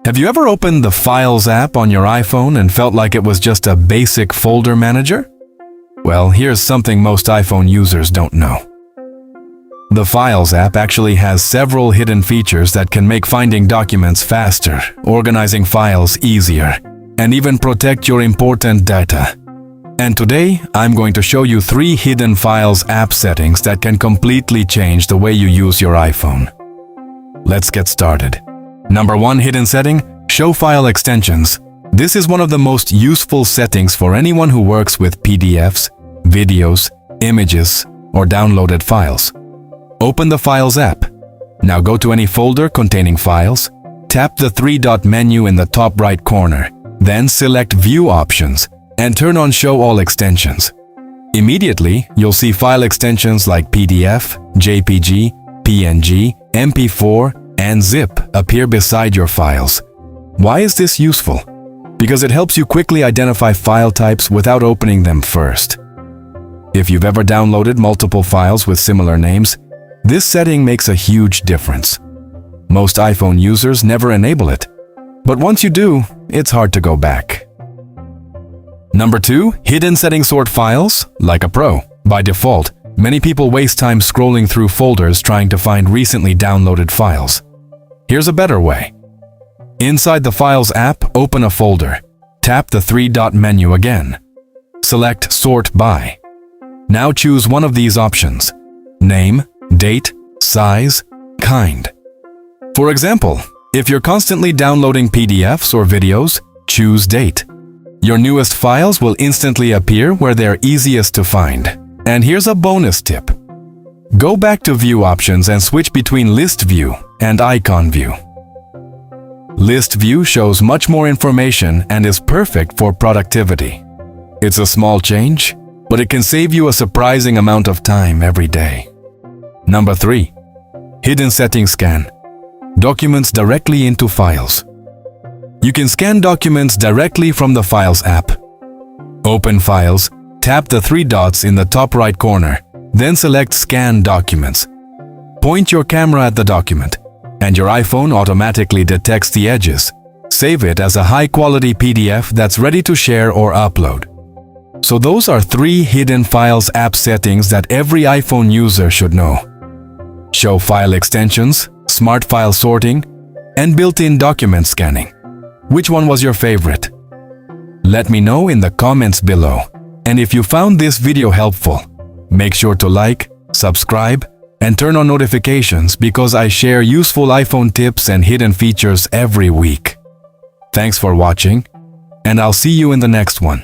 Have you ever opened the Files app on your iPhone and felt like it was just a basic folder manager? Well, here's something most iPhone users don't know. The Files app actually has several hidden features that can make finding documents faster, organizing files easier, and even protect your important data. And today, I'm going to show you 3 hidden Files app settings that can completely change the way you use your iPhone. Let's get started. Number 1 hidden setting, Show File Extensions. This is one of the most useful settings for anyone who works with PDFs, videos, images, or downloaded files. Open the Files app. Now go to any folder containing files, tap the 3-dot menu in the top right corner, then select View Options and turn on Show All Extensions. Immediately, you'll see file extensions like PDF, JPG, PNG, MP4, and zip appear beside your files. Why is this useful? Because it helps you quickly identify file types without opening them first. If you've ever downloaded multiple files with similar names, this setting makes a huge difference. Most iPhone users never enable it, but once you do, it's hard to go back. Number 2, hidden setting sort files like a pro. By default, many people waste time scrolling through folders trying to find recently downloaded files. Here's a better way. Inside the Files app, open a folder. Tap the 3-dot menu again. Select Sort By. Now choose one of these options: name, date, size, kind. For example, if you're constantly downloading PDFs or videos, choose Date. Your newest files will instantly appear where they're easiest to find. And here's a bonus tip. Go back to View Options and switch between List View and Icon View. List View shows much more information and is perfect for productivity. It's a small change, but it can save you a surprising amount of time every day. Number 3. Hidden Setting Scan. Documents directly into files. You can scan documents directly from the Files app. Open Files, tap the 3 dots in the top right corner, then select Scan Documents. Point your camera at the document, and your iPhone automatically detects the edges. Save it as a high-quality PDF that's ready to share or upload. So those are 3 hidden Files app settings that every iPhone user should know. Show file extensions, smart file sorting, and built-in document scanning. Which one was your favorite? Let me know in the comments below. And if you found this video helpful, make sure to like, subscribe, and turn on notifications because I share useful iPhone tips and hidden features every week. Thanks for watching, and I'll see you in the next one.